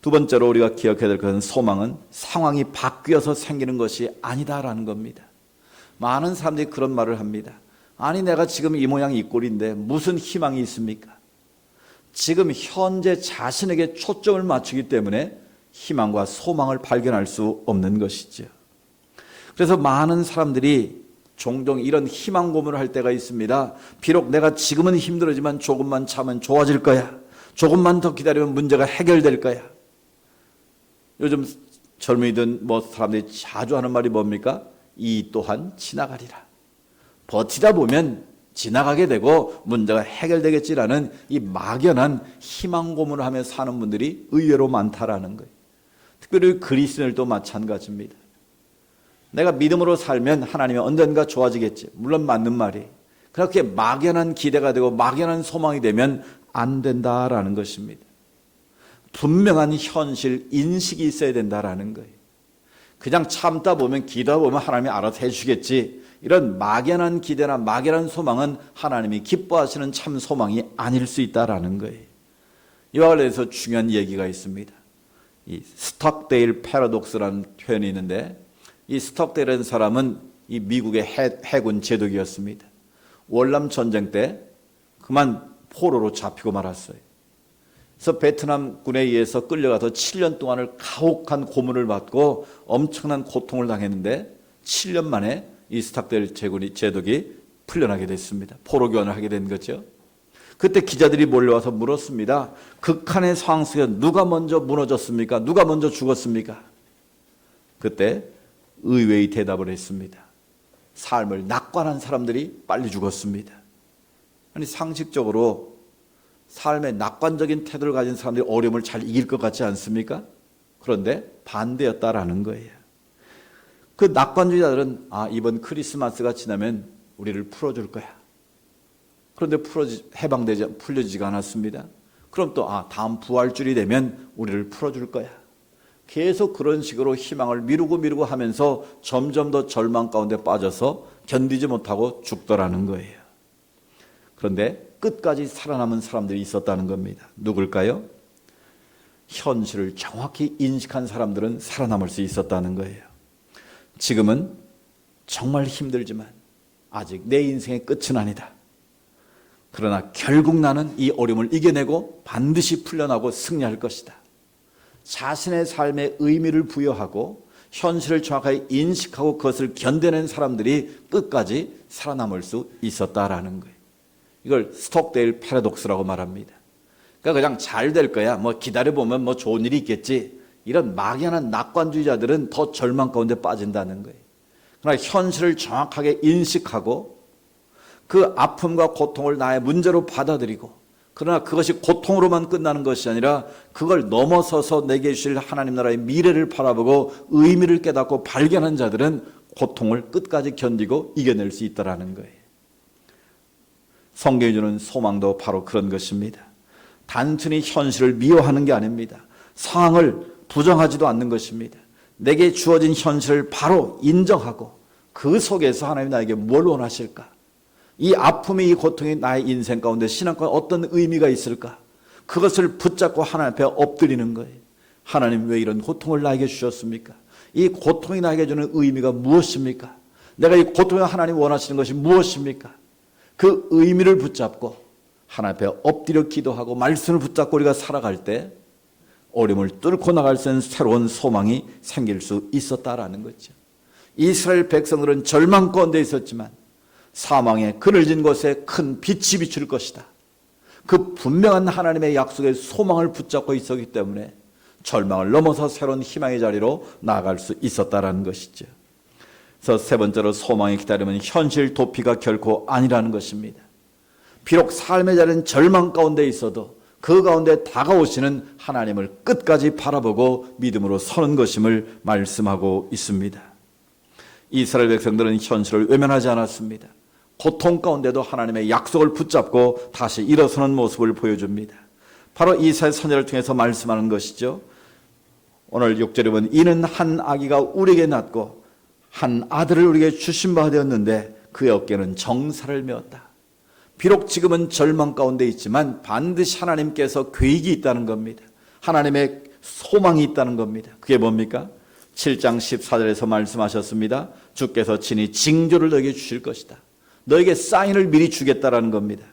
두 번째로 우리가 기억해야 될 것은 소망은 상황이 바뀌어서 생기는 것이 아니다라는 겁니다. 많은 사람들이 그런 말을 합니다. 아니 내가 지금 이 모양 이 꼴인데 무슨 희망이 있습니까? 지금 현재 자신에게 초점을 맞추기 때문에 희망과 소망을 발견할 수 없는 것이죠. 그래서 많은 사람들이 종종 이런 희망 고문을 할 때가 있습니다. 비록 내가 지금은 힘들지만 조금만 참으면 좋아질 거야. 조금만 더 기다리면 문제가 해결될 거야. 요즘 젊은이든 사람들이 자주 하는 말이 뭡니까? 이 또한 지나가리라. 버티다 보면 지나가게 되고 문제가 해결되겠지라는 이 막연한 희망 고문을 하며 사는 분들이 의외로 많다라는 거예요. 특별히 그리스도인들도 마찬가지입니다. 내가 믿음으로 살면 하나님이 언젠가 좋아지겠지. 물론 맞는 말이. 그렇게 막연한 기대가 되고 막연한 소망이 되면 안 된다라는 것입니다. 분명한 현실 인식이 있어야 된다라는 거예요. 그냥 참다 보면 기도하다 보면 하나님이 알아서 해주겠지. 이런 막연한 기대나 막연한 소망은 하나님이 기뻐하시는 참 소망이 아닐 수 있다라는 거예요. 이와 관련해서 중요한 얘기가 있습니다. 이 스톡데일 패러독스라는 표현이 있는데 이 스톡데일이라는 사람은 이 미국의 해군 제독이었습니다. 월남 전쟁 때 그만 포로로 잡히고 말았어요. 그래서 베트남군에 의해서 끌려가서 7년 동안을 가혹한 고문을 받고 엄청난 고통을 당했는데 7년 만에 이 스톡데일 제독이 풀려나게 됐습니다. 포로 교환을 하게 된 거죠. 그때 기자들이 몰려와서 물었습니다. 극한의 상황 속에 누가 먼저 무너졌습니까? 누가 먼저 죽었습니까? 그때 의외의 대답을 했습니다. 삶을 낙관한 사람들이 빨리 죽었습니다. 아니 상식적으로 삶의 낙관적인 태도를 가진 사람들이 어려움을 잘 이길 것 같지 않습니까? 그런데 반대였다라는 거예요. 그 낙관주의자들은 이번 크리스마스가 지나면 우리를 풀어줄 거야. 그런데 풀려지지가 않았습니다. 그럼 또 다음 부활주일이 되면 우리를 풀어줄 거야. 계속 그런 식으로 희망을 미루고 하면서 점점 더 절망 가운데 빠져서 견디지 못하고 죽더라는 거예요. 그런데 끝까지 살아남은 사람들이 있었다는 겁니다. 누굴까요? 현실을 정확히 인식한 사람들은 살아남을 수 있었다는 거예요. 지금은 정말 힘들지만 아직 내 인생의 끝은 아니다. 그러나 결국 나는 이 어려움을 이겨내고 반드시 풀려나고 승리할 것이다. 자신의 삶에 의미를 부여하고 현실을 정확하게 인식하고 그것을 견뎌낸 사람들이 끝까지 살아남을 수 있었다라는 거예요. 이걸 스톡데일 패러독스라고 말합니다. 그러니까 그냥 잘 될 거야, 뭐 기다려보면 뭐 좋은 일이 있겠지, 이런 막연한 낙관주의자들은 더 절망 가운데 빠진다는 거예요. 그러나 현실을 정확하게 인식하고 그 아픔과 고통을 나의 문제로 받아들이고, 그러나 그것이 고통으로만 끝나는 것이 아니라 그걸 넘어서서 내게 주실 하나님 나라의 미래를 바라보고 의미를 깨닫고 발견한 자들은 고통을 끝까지 견디고 이겨낼 수 있다는 거예요. 성경이 주는 소망도 바로 그런 것입니다. 단순히 현실을 미워하는 게 아닙니다. 상황을 부정하지도 않는 것입니다. 내게 주어진 현실을 바로 인정하고 그 속에서 하나님이 나에게 뭘 원하실까? 이 아픔이, 이 고통이 나의 인생 가운데 신앙 가운데 어떤 의미가 있을까? 그것을 붙잡고 하나님 앞에 엎드리는 거예요. 하나님, 왜 이런 고통을 나에게 주셨습니까? 이 고통이 나에게 주는 의미가 무엇입니까? 내가 이 고통에 하나님 원하시는 것이 무엇입니까? 그 의미를 붙잡고 하나님 앞에 엎드려 기도하고 말씀을 붙잡고 우리가 살아갈 때 어려움을 뚫고 나갈 수 있는 새로운 소망이 생길 수 있었다라는 거죠. 이스라엘 백성들은 절망 가운데 있었지만 사망의 그늘진 곳에 큰 빛이 비출 것이다. 그 분명한 하나님의 약속의 소망을 붙잡고 있었기 때문에 절망을 넘어서 새로운 희망의 자리로 나아갈 수 있었다라는 것이죠. 그래서 세 번째로, 소망의 기다림은 현실 도피가 결코 아니라는 것입니다. 비록 삶의 자리는 절망 가운데 있어도 그 가운데 다가오시는 하나님을 끝까지 바라보고 믿음으로 서는 것임을 말씀하고 있습니다. 이스라엘 백성들은 현실을 외면하지 않았습니다. 고통 가운데도 하나님의 약속을 붙잡고 다시 일어서는 모습을 보여줍니다. 바로 이사야 선지자를 통해서 말씀하는 것이죠. 오늘 6절에 보면 이는 한 아기가 우리에게 낳고 한 아들을 우리에게 주신 바 되었는데 그의 어깨는 정사를 메었다. 비록 지금은 절망 가운데 있지만 반드시 하나님께서 계획이 있다는 겁니다. 하나님의 소망이 있다는 겁니다. 그게 뭡니까? 7장 14절에서 말씀하셨습니다. 주께서 친히 징조를 너에게 주실 것이다. 너에게 사인을 미리 주겠다라는 겁니다.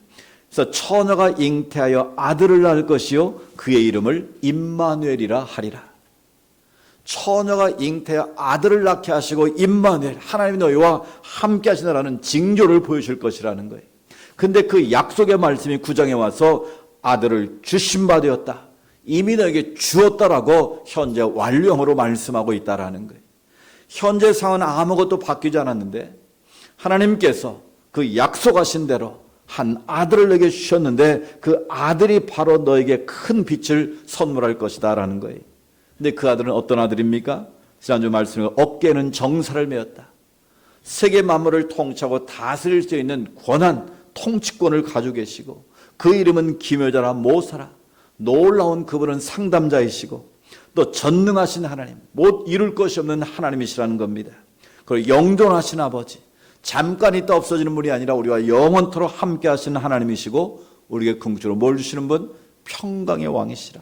그래서 처녀가 잉태하여 아들을 낳을 것이요 그의 이름을 임마누엘이라 하리라. 처녀가 잉태하여 아들을 낳게 하시고 임마누엘, 하나님이 너희와 함께 하시느라는 징조를 보여줄 것이라는 거예요. 근데 그 약속의 말씀이 9장에 와서 아들을 주신 바 되었다, 이미 너에게 주었다라고 현재 완료형으로 말씀하고 있다라는 거예요. 현재 상황은 아무것도 바뀌지 않았는데 하나님께서 그 약속하신 대로 한 아들을 너에게 주셨는데 그 아들이 바로 너에게 큰 빛을 선물할 것이다 라는 거예요. 근데 그 아들은 어떤 아들입니까? 지난주 말씀에 어깨는 정사를 메었다. 세계 만물을 통치하고 다스릴 수 있는 권한, 통치권을 가지고 계시고 그 이름은 기묘자라 모사라. 놀라운 그분은 상담자이시고 또 전능하신 하나님, 못 이룰 것이 없는 하나님이시라는 겁니다. 그리고 영존하신 아버지, 잠깐 있다 없어지는 분이 아니라 우리와 영원토록 함께 하시는 하나님이시고 우리에게 궁극적으로 뭘 주시는 분? 평강의 왕이시라.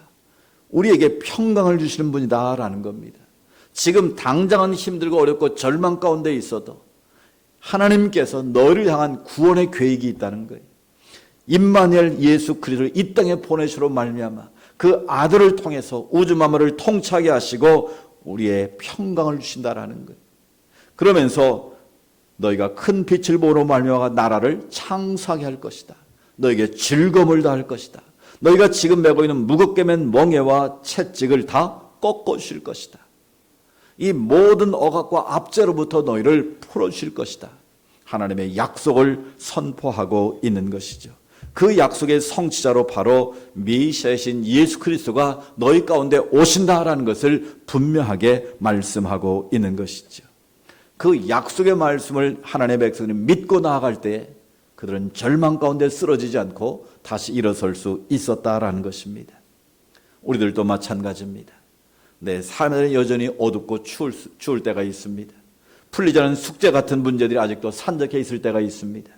우리에게 평강을 주시는 분이다라는 겁니다. 지금 당장은 힘들고 어렵고 절망 가운데 있어도 하나님께서 너를 향한 구원의 계획이 있다는 거예요. 임마누엘 예수 그리스도를 이 땅에 보내시로 말미암아 그 아들을 통해서 우주 만물을 통치하게 하시고 우리의 평강을 주신다라는 거예요. 그러면서 너희가 큰 빛을 보러 말미암아 나라를 창수하게 할 것이다. 너에게 즐거움을 다할 것이다. 너희가 지금 메고 있는 무겁게 맨 멍에와 채찍을 다 꺾어주실 것이다. 이 모든 억압과 압제로부터 너희를 풀어주실 것이다. 하나님의 약속을 선포하고 있는 것이죠. 그 약속의 성취자로 바로 메시아이신 예수 그리스도가 너희 가운데 오신다라는 것을 분명하게 말씀하고 있는 것이죠. 그 약속의 말씀을 하나님의 백성이 믿고 나아갈 때 그들은 절망 가운데 쓰러지지 않고 다시 일어설 수 있었다라는 것입니다. 우리들도 마찬가지입니다. 내 삶에는 여전히 어둡고 추울 때가 있습니다. 풀리지 않은 숙제 같은 문제들이 아직도 산적해 있을 때가 있습니다.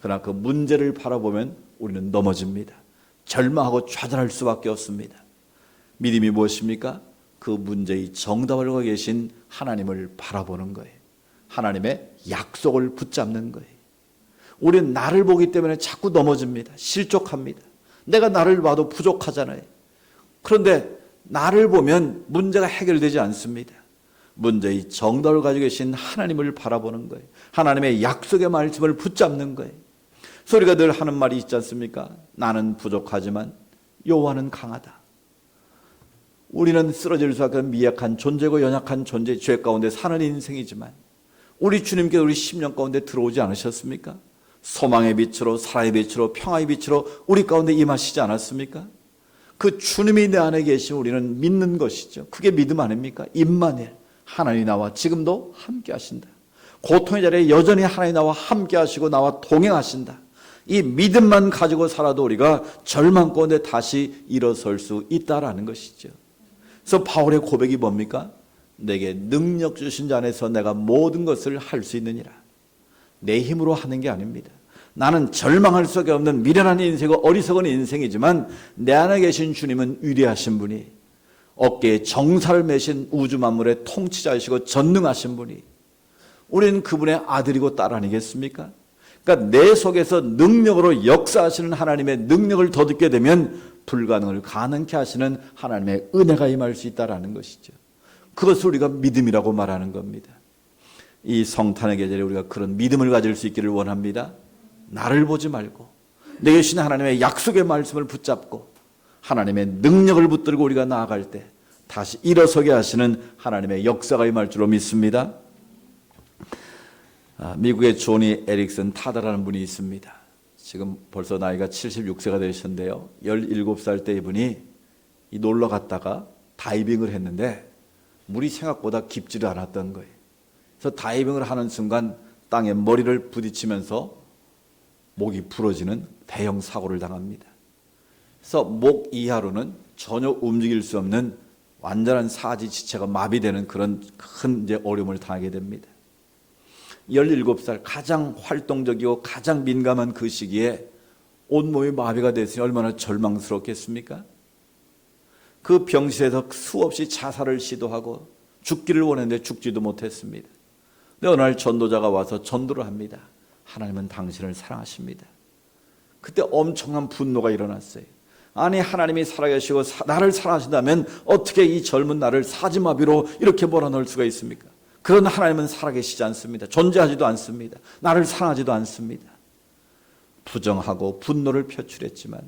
그러나 그 문제를 바라보면 우리는 넘어집니다. 절망하고 좌절할 수밖에 없습니다. 믿음이 무엇입니까? 그 문제의 정답을 알고 계신 하나님을 바라보는 거예요. 하나님의 약속을 붙잡는 거예요. 우리는 나를 보기 때문에 자꾸 넘어집니다. 실족합니다. 내가 나를 봐도 부족하잖아요. 그런데 나를 보면 문제가 해결되지 않습니다. 문제의 정답을 가지고 계신 하나님을 바라보는 거예요. 하나님의 약속의 말씀을 붙잡는 거예요. 우리가 늘 하는 말이 있지 않습니까? 나는 부족하지만 여호와는 강하다. 우리는 쓰러질 수밖에 없는 미약한 존재고 연약한 존재, 죄 가운데 사는 인생이지만 우리 주님께서 우리 심령 가운데 들어오지 않으셨습니까? 소망의 빛으로, 사랑의 빛으로, 평화의 빛으로 우리 가운데 임하시지 않았습니까? 그 주님이 내 안에 계시면 우리는 믿는 것이죠. 그게 믿음 아닙니까? 임마누엘, 하나님이 나와 지금도 함께 하신다. 고통의 자리에 여전히 하나님이 나와 함께 하시고 나와 동행하신다. 이 믿음만 가지고 살아도 우리가 절망 가운데 다시 일어설 수 있다라는 것이죠. 그래서 바울의 고백이 뭡니까? 내게 능력 주신 자 안에서 내가 모든 것을 할 수 있느니라. 내 힘으로 하는 게 아닙니다. 나는 절망할 수밖에 없는 미련한 인생이고 어리석은 인생이지만 내 안에 계신 주님은 위대하신 분이, 어깨에 정사를 매신 우주 만물의 통치자이시고 전능하신 분이, 우리는 그분의 아들이고 딸 아니겠습니까? 그러니까 내 속에서 능력으로 역사하시는 하나님의 능력을 더 듣게 되면 불가능을 가능케 하시는 하나님의 은혜가 임할 수 있다는 것이죠. 그것을 우리가 믿음이라고 말하는 겁니다. 이 성탄의 계절에 우리가 그런 믿음을 가질 수 있기를 원합니다. 나를 보지 말고 내게 주신 하나님의 약속의 말씀을 붙잡고 하나님의 능력을 붙들고 우리가 나아갈 때 다시 일어서게 하시는 하나님의 역사가 임할 줄로 믿습니다. 미국의 조니 에릭슨 타다라는 분이 있습니다. 지금 벌써 나이가 76세가 되셨는데요. 17살 때 이분이 놀러 갔다가 다이빙을 했는데 물이 생각보다 깊지를 않았던 거예요. 그래서 다이빙을 하는 순간 땅에 머리를 부딪히면서 목이 부러지는 대형 사고를 당합니다. 그래서 목 이하로는 전혀 움직일 수 없는 완전한 사지 지체가 마비되는 그런 큰 어려움을 당하게 됩니다. 17살 가장 활동적이고 가장 민감한 그 시기에 온몸이 마비가 됐으니 얼마나 절망스럽겠습니까? 그 병실에서 수없이 자살을 시도하고 죽기를 원했는데 죽지도 못했습니다. 근데 어느 날 전도자가 와서 전도를 합니다. 하나님은 당신을 사랑하십니다. 그때 엄청난 분노가 일어났어요. 아니, 하나님이 살아계시고 나를 사랑하신다면 어떻게 이 젊은 나를 사지마비로 이렇게 몰아넣을 수가 있습니까? 그런 하나님은 살아계시지 않습니다. 존재하지도 않습니다. 나를 사랑하지도 않습니다. 부정하고 분노를 표출했지만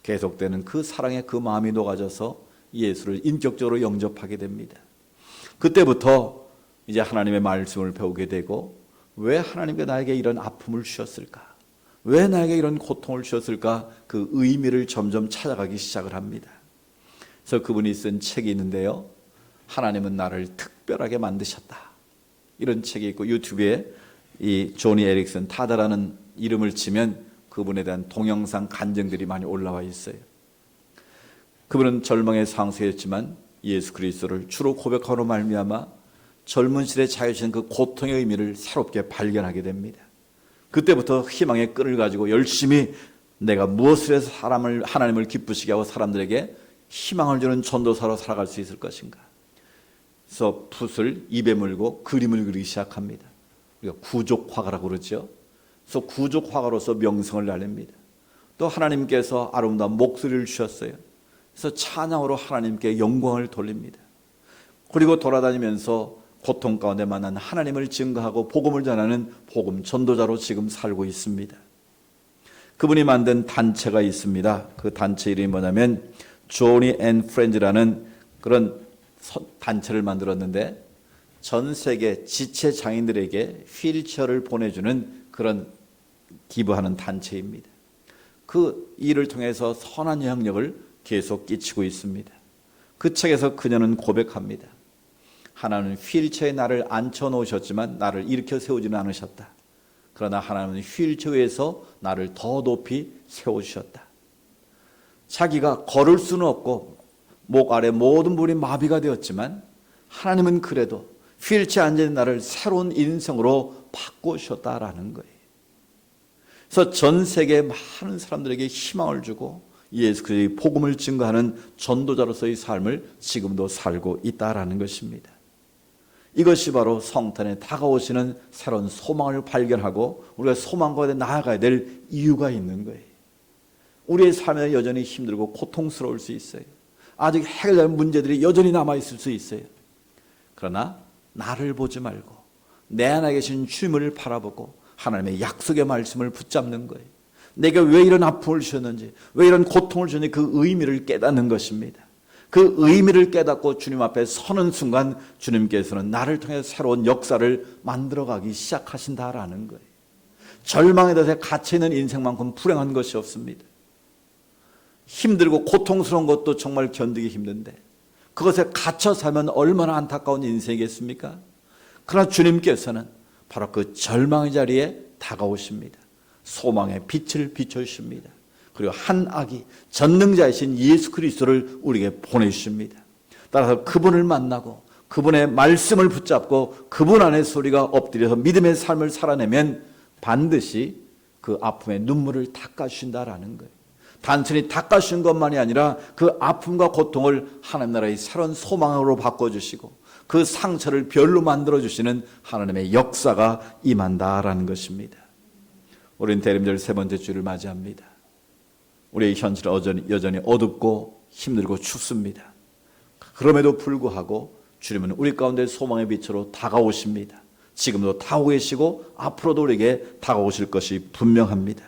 계속되는 그 사랑에 그 마음이 녹아져서 예수를 인격적으로 영접하게 됩니다. 그때부터 이제 하나님의 말씀을 배우게 되고, 왜 하나님께 나에게 이런 아픔을 주셨을까? 왜 나에게 이런 고통을 주셨을까? 그 의미를 점점 찾아가기 시작을 합니다. 그래서 그분이 쓴 책이 있는데요. 하나님은 나를 특별하게 만드셨다. 이런 책이 있고 유튜브에 이 조니 에릭슨 타다라는 이름을 치면 그분에 대한 동영상 간증들이 많이 올라와 있어요. 그분은 절망의 상수였지만 예수 그리스도를 주로 고백하로 말미암아 젊은 시대에 자유신 그 고통의 의미를 새롭게 발견하게 됩니다. 그때부터 희망의 끈을 가지고 열심히 내가 무엇을 해서 하나님을 기쁘시게 하고 사람들에게 희망을 주는 전도사로 살아갈 수 있을 것인가. 그래서 붓을 입에 물고 그림을 그리기 시작합니다. 우리가 구족화가라고 그러죠. 그래서 구족화가로서 명성을 날립니다. 또 하나님께서 아름다운 목소리를 주셨어요. 그래서 찬양으로 하나님께 영광을 돌립니다. 그리고 돌아다니면서 고통 가운데 만난 하나님을 증거하고 복음을 전하는 복음 전도자로 지금 살고 있습니다. 그분이 만든 단체가 있습니다. 그 단체 이름이 뭐냐면 조니 앤 프렌즈라는 그런 단체를 만들었는데, 전 세계 지체 장애인들에게 휠체어를 보내주는 그런 기부하는 단체입니다. 그 일을 통해서 선한 영향력을 계속 끼치고 있습니다. 그 책에서 그녀는 고백합니다. 하나님은 휠체어에 나를 앉혀놓으셨지만 나를 일으켜 세우지는 않으셨다. 그러나 하나님은 휠체어에서 나를 더 높이 세워주셨다. 자기가 걸을 수는 없고 목 아래 모든 부분이 마비가 되었지만 하나님은 그래도 휠체어에 앉은 나를 새로운 인생으로 바꾸셨다라는 거예요. 그래서 전 세계 많은 사람들에게 희망을 주고 예수 그리스도의 복음을 증거하는 전도자로서의 삶을 지금도 살고 있다라는 것입니다. 이것이 바로 성탄에 다가오시는 새로운 소망을 발견하고 우리가 소망과 나아가야 될 이유가 있는 거예요. 우리의 삶에 여전히 힘들고 고통스러울 수 있어요. 아직 해결된 문제들이 여전히 남아있을 수 있어요. 그러나 나를 보지 말고 내 안에 계신 주님을 바라보고 하나님의 약속의 말씀을 붙잡는 거예요. 내가 왜 이런 아픔을 주셨는지, 왜 이런 고통을 주는지 그 의미를 깨닫는 것입니다. 그 의미를 깨닫고 주님 앞에 서는 순간 주님께서는 나를 통해 새로운 역사를 만들어가기 시작하신다라는 거예요. 절망에 대해서 갇혀있는 인생만큼 불행한 것이 없습니다. 힘들고 고통스러운 것도 정말 견디기 힘든데 그것에 갇혀 살면 얼마나 안타까운 인생이겠습니까? 그러나 주님께서는 바로 그 절망의 자리에 다가오십니다. 소망의 빛을 비춰주십니다. 그리고 한 아기 전능자이신 예수 그리스도를 우리에게 보내주십니다. 따라서 그분을 만나고 그분의 말씀을 붙잡고 그분 안에서 우리가 엎드려서 믿음의 삶을 살아내면 반드시 그 아픔의 눈물을 닦아주신다라는 거예요. 단순히 닦아주신 것만이 아니라 그 아픔과 고통을 하나님 나라의 새로운 소망으로 바꿔주시고 그 상처를 별로 만들어주시는 하나님의 역사가 임한다라는 것입니다. 우리는 대림절 세 번째 주를 맞이합니다. 우리의 현실은 여전히 어둡고 힘들고 춥습니다. 그럼에도 불구하고 주님은 우리 가운데 소망의 빛으로 다가오십니다. 지금도 다가오고 계시고 앞으로도 우리에게 다가오실 것이 분명합니다.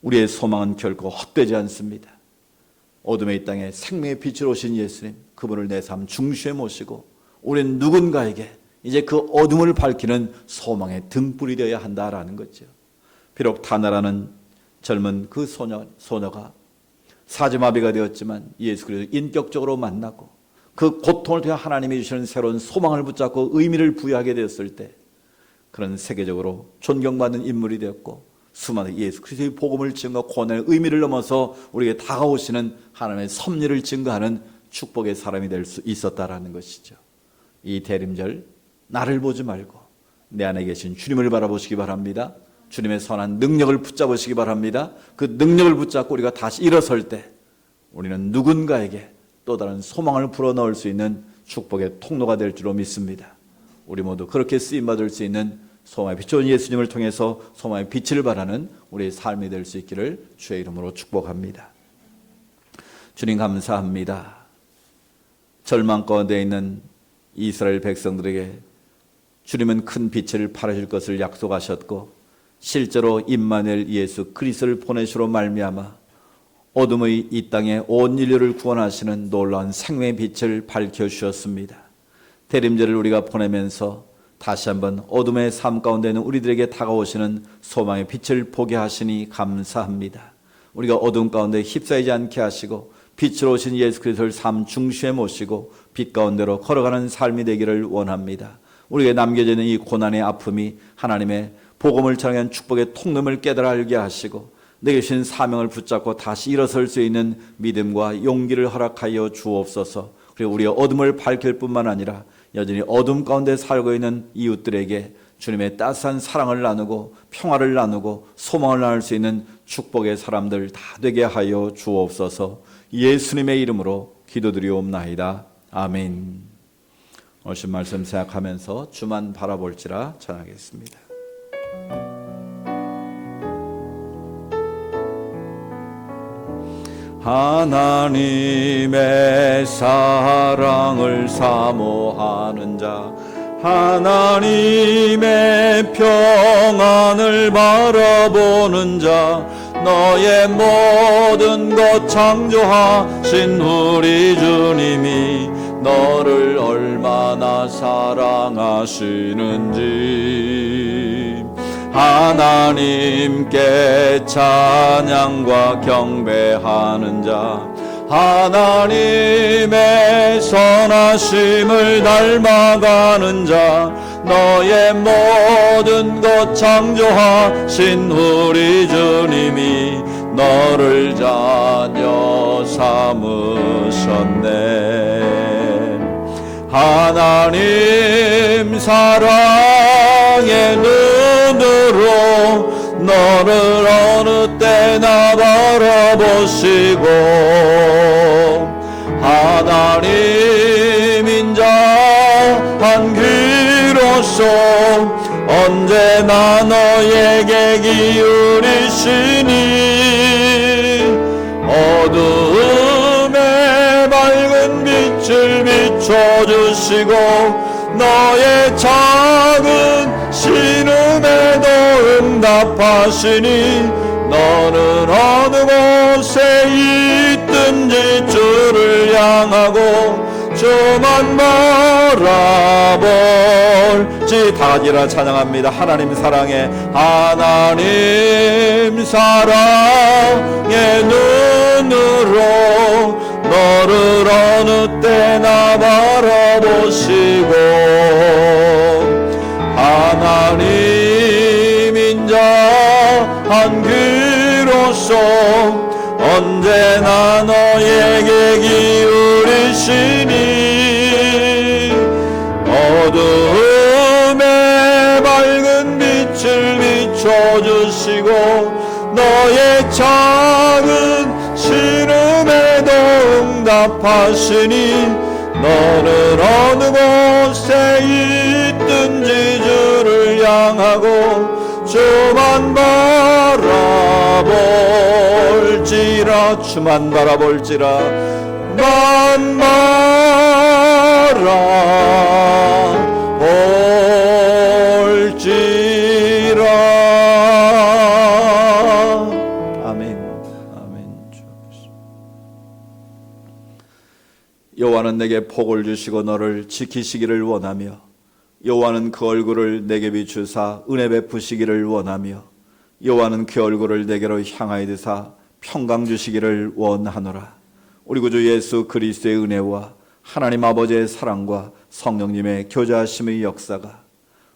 우리의 소망은 결코 헛되지 않습니다. 어둠의 이 땅에 생명의 빛으로 오신 예수님, 그분을 내 삶 중심에 모시고 우리는 누군가에게 이제 그 어둠을 밝히는 소망의 등불이 되어야 한다라는 거죠. 비록 다나라는 젊은 그 소녀가 사지마비가 되었지만 예수 그리스도를 인격적으로 만나고 그 고통을 통해 하나님이 주시는 새로운 소망을 붙잡고 의미를 부여하게 되었을 때 그런 세계적으로 존경받는 인물이 되었고 수많은 예수 그리스도의 복음을 증거 고난의 의미를 넘어서 우리에게 다가오시는 하나님의 섭리를 증거하는 축복의 사람이 될 수 있었다라는 것이죠. 이 대림절 나를 보지 말고 내 안에 계신 주님을 바라보시기 바랍니다. 주님의 선한 능력을 붙잡으시기 바랍니다. 그 능력을 붙잡고 우리가 다시 일어설 때 우리는 누군가에게 또 다른 소망을 불어넣을 수 있는 축복의 통로가 될 줄로 믿습니다. 우리 모두 그렇게 쓰임받을 수 있는 소망의 빛인 예수님을 통해서 소망의 빛을 발하는 우리의 삶이 될 수 있기를 주의 이름으로 축복합니다. 주님 감사합니다. 절망 가운데 있는 이스라엘 백성들에게 주님은 큰 빛을 발하실 것을 약속하셨고 실제로 임마누엘 예수 그리스도를 보내시로 말미암아 어둠의 이 땅에 온 인류를 구원하시는 놀라운 생명의 빛을 밝혀주셨습니다. 대림절을 우리가 보내면서 다시 한번 어둠의 삶 가운데 있는 우리들에게 다가오시는 소망의 빛을 보게 하시니 감사합니다. 우리가 어둠 가운데 휩싸이지 않게 하시고 빛으로 오신 예수 그리스도를 삶 중심에 모시고 빛 가운데로 걸어가는 삶이 되기를 원합니다. 우리에게 남겨져 있는 이 고난의 아픔이 하나님의 복음을 전하는 축복의 통로를 깨달아 알게 하시고 내게 주신 사명을 붙잡고 다시 일어설 수 있는 믿음과 용기를 허락하여 주옵소서. 그리고 우리의 어둠을 밝힐 뿐만 아니라 여전히 어둠 가운데 살고 있는 이웃들에게 주님의 따스한 사랑을 나누고 평화를 나누고 소망을 나눌 수 있는 축복의 사람들 다 되게 하여 주옵소서. 예수님의 이름으로 기도드리옵나이다. 아멘. 오신 말씀 생각하면서 주만 바라볼지라 전하겠습니다. 하나님의 사랑을 사모하는 자, 하나님의 평안을 바라보는 자, 너의 모든 것 창조하신 우리 주님이 너를 얼마나 사랑하시는지 하나님께 찬양과 경배하는 자, 하나님의 선하심을 닮아가는 자, 너의 모든 것 창조하신 우리 주님이 너를 자녀 삼으셨네. 하나님 사랑의 눈으로 너를 어느 때나 바라보시고 하나님 인자한 기로소 언제나 너에게 기울이시니 어두움에 밝은 빛을 비춰주시고 너의 작은 신음에도 응답하시니 너는 어느 곳에 있든지 주를 향하고 주만 바라볼지. 다같이라 찬양합니다. 하나님 사랑해, 하나님 사랑의 눈으로 너를 어느 때나 바라보시고 하나님 인자한 귀로소 언제나 너에게 기울이시니 어두움에 밝은 빛을 비춰주시고 너의 작은 신음에도 응답하시니 너는 어느 곳에 있든지 주를 향하고 주만 바라볼지라. 주만 바라볼지라. 만 바라볼지라. 아멘. 아멘. 여호와는 내게 복을 주시고 너를 지키시기를 원하며 여호와는 그 얼굴을 내게 비추사 은혜 베푸시기를 원하며 여호와는 그 얼굴을 내게로 향하여 드사 평강 주시기를 원하노라. 우리 구주 예수 그리스도의 은혜와 하나님 아버지의 사랑과 성령님의 교제하심의 역사가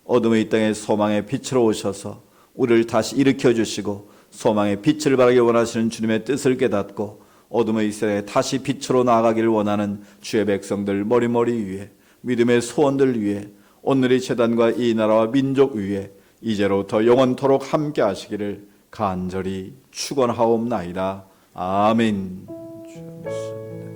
어둠의 이 땅에 소망의 빛으로 오셔서 우리를 다시 일으켜 주시고 소망의 빛을 발하기 원하시는 주님의 뜻을 깨닫고 어둠의 이 세상에 다시 빛으로 나아가기를 원하는 주의 백성들 머리머리 위에 믿음의 소원들 위에 오늘의 재단과 이 나라와 민족 위에 이제로부터 영원토록 함께 하시기를 간절히 축원하옵나이다. 아멘. 주 믿습니다.